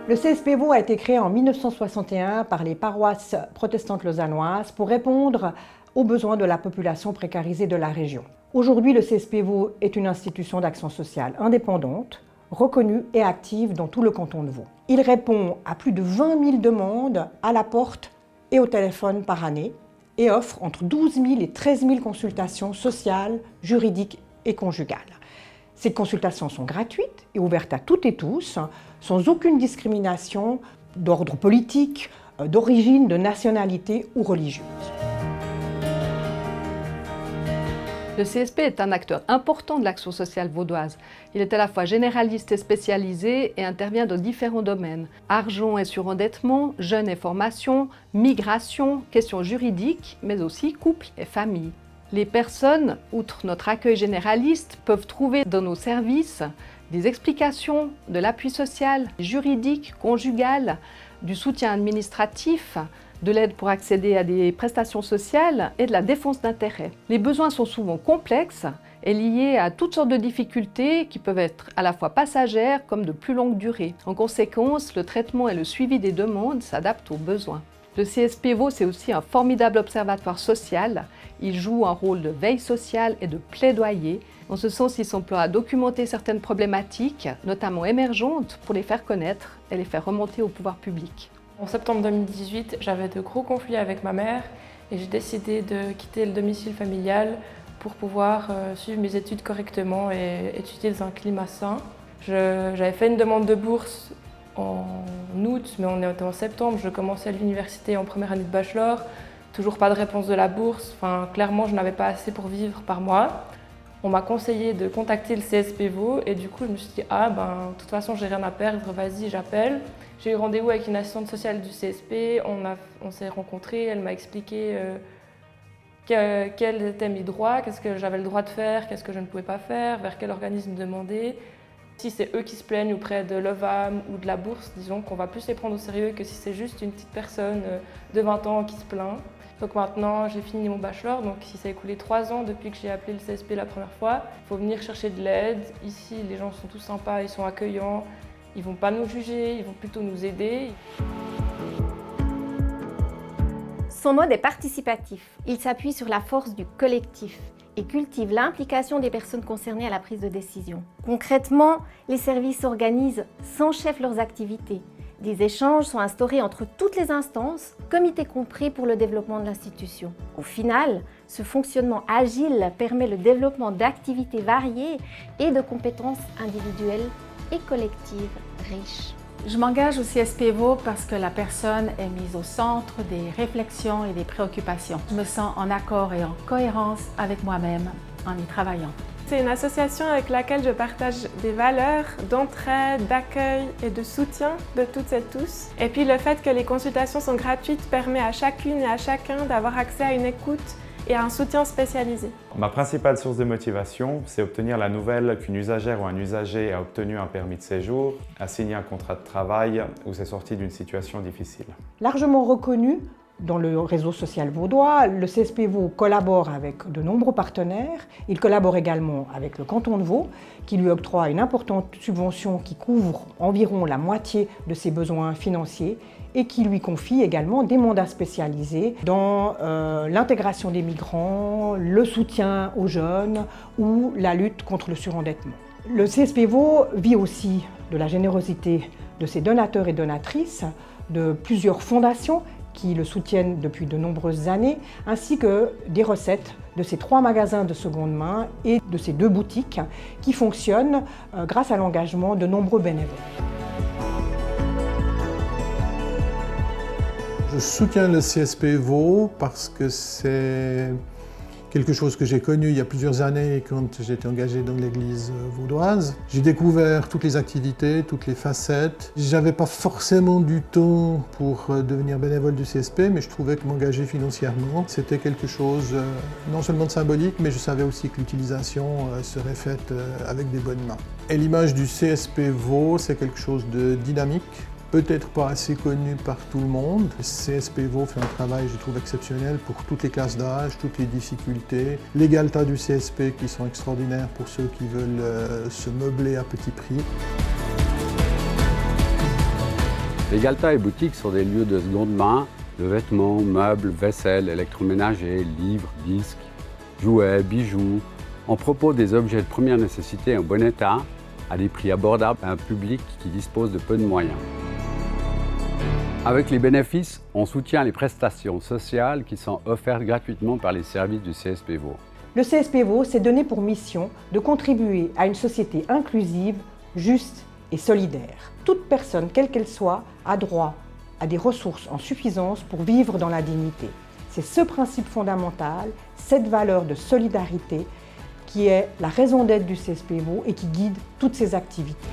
Le CSP Vaud a été créé en 1961 par les paroisses protestantes lausannoises pour répondre aux besoins de la population précarisée de la région. Aujourd'hui, le CSP Vaud est une institution d'action sociale indépendante, reconnue et active dans tout le canton de Vaud. Il répond à plus de 20 000 demandes à la porte et au téléphone par année et offre entre 12 000 et 13 000 consultations sociales, juridiques et conjugales. Ces consultations sont gratuites et ouvertes à toutes et tous, sans aucune discrimination d'ordre politique, d'origine, de nationalité ou religieuse. Le CSP est un acteur important de l'action sociale vaudoise. Il est à la fois généraliste et spécialisé et intervient dans différents domaines. Argent et surendettement, jeunes et formation, migration, questions juridiques, mais aussi couple et famille. Les personnes, outre notre accueil généraliste, peuvent trouver dans nos services des explications, de l'appui social, juridique, conjugal, du soutien administratif, de l'aide pour accéder à des prestations sociales et de la défense d'intérêts. Les besoins sont souvent complexes et liés à toutes sortes de difficultés qui peuvent être à la fois passagères comme de plus longue durée. En conséquence, le traitement et le suivi des demandes s'adaptent aux besoins. Le CSP Vaud, c'est aussi un formidable observatoire social. Il joue un rôle de veille sociale et de plaidoyer. En ce sens, il s'emploie à documenter certaines problématiques, notamment émergentes, pour les faire connaître et les faire remonter au pouvoir public. En septembre 2018, j'avais de gros conflits avec ma mère et j'ai décidé de quitter le domicile familial pour pouvoir suivre mes études correctement et étudier dans un climat sain. J'avais fait une demande de bourse en août, mais on est en septembre, je commençais l'université en première année de bachelor, toujours pas de réponse de la bourse, clairement je n'avais pas assez pour vivre par mois. On m'a conseillé de contacter le CSP Vaud et du coup je me suis dit de toute façon j'ai rien à perdre, vas-y j'appelle. J'ai eu rendez-vous avec une assistante sociale du CSP, on s'est rencontrés, elle m'a expliqué quels étaient mes droits, qu'est-ce que j'avais le droit de faire, qu'est-ce que je ne pouvais pas faire, vers quel organisme demander. Si c'est eux qui se plaignent auprès de l'OVAM ou de la bourse, disons qu'on va plus les prendre au sérieux que si c'est juste une petite personne de 20 ans qui se plaint. Donc maintenant, j'ai fini mon bachelor, donc il s'est écoulé 3 ans depuis que j'ai appelé le CSP la première fois. Il faut venir chercher de l'aide. Ici, les gens sont tous sympas, ils sont accueillants. Ils ne vont pas nous juger, ils vont plutôt nous aider. Son mode est participatif. Il s'appuie sur la force du collectif et cultive l'implication des personnes concernées à la prise de décision. Concrètement, les services organisent sans chef leurs activités. Des échanges sont instaurés entre toutes les instances, comités compris pour le développement de l'institution. Au final, ce fonctionnement agile permet le développement d'activités variées et de compétences individuelles et collectives riches. Je m'engage au CSP Vaud parce que la personne est mise au centre des réflexions et des préoccupations. Je me sens en accord et en cohérence avec moi-même en y travaillant. C'est une association avec laquelle je partage des valeurs d'entraide, d'accueil et de soutien de toutes et tous. Et puis le fait que les consultations sont gratuites permet à chacune et à chacun d'avoir accès à une écoute et à un soutien spécialisé. Ma principale source de motivation, c'est obtenir la nouvelle qu'une usagère ou un usager a obtenu un permis de séjour, a signé un contrat de travail ou s'est sorti d'une situation difficile. Largement reconnu dans le réseau social vaudois, le CSP Vaud collabore avec de nombreux partenaires. Il collabore également avec le canton de Vaud, qui lui octroie une importante subvention qui couvre environ la moitié de ses besoins financiers et qui lui confie également des mandats spécialisés dans l'intégration des migrants, le soutien aux jeunes ou la lutte contre le surendettement. Le CSP Vaud vit aussi de la générosité de ses donateurs et donatrices, de plusieurs fondations qui le soutiennent depuis de nombreuses années, ainsi que des recettes de ses 3 magasins de seconde main et de ses 2 boutiques qui fonctionnent grâce à l'engagement de nombreux bénévoles. Je soutiens le CSP Vaud parce que c'est quelque chose que j'ai connu il y a plusieurs années quand j'étais engagé dans l'église vaudoise. J'ai découvert toutes les activités, toutes les facettes. J'avais pas forcément du temps pour devenir bénévole du CSP, mais je trouvais que m'engager financièrement, c'était quelque chose non seulement de symbolique, mais je savais aussi que l'utilisation serait faite avec des bonnes mains. Et l'image du CSP Vaud, c'est quelque chose de dynamique, peut-être pas assez connu par tout le monde. Le CSP Vaud fait un travail, je trouve, exceptionnel pour toutes les classes d'âge, toutes les difficultés. Les GALTA du CSP qui sont extraordinaires pour ceux qui veulent se meubler à petit prix. Les Galta et boutiques sont des lieux de seconde main, de vêtements, meubles, vaisselle, électroménager, livres, disques, jouets, bijoux. On propose des objets de première nécessité en bon état, à des prix abordables à un public qui dispose de peu de moyens. Avec les bénéfices, on soutient les prestations sociales qui sont offertes gratuitement par les services du CSP Vaud. Le CSP Vaud s'est donné pour mission de contribuer à une société inclusive, juste et solidaire. Toute personne, quelle qu'elle soit, a droit à des ressources en suffisance pour vivre dans la dignité. C'est ce principe fondamental, cette valeur de solidarité qui est la raison d'être du CSP Vaud et qui guide toutes ses activités.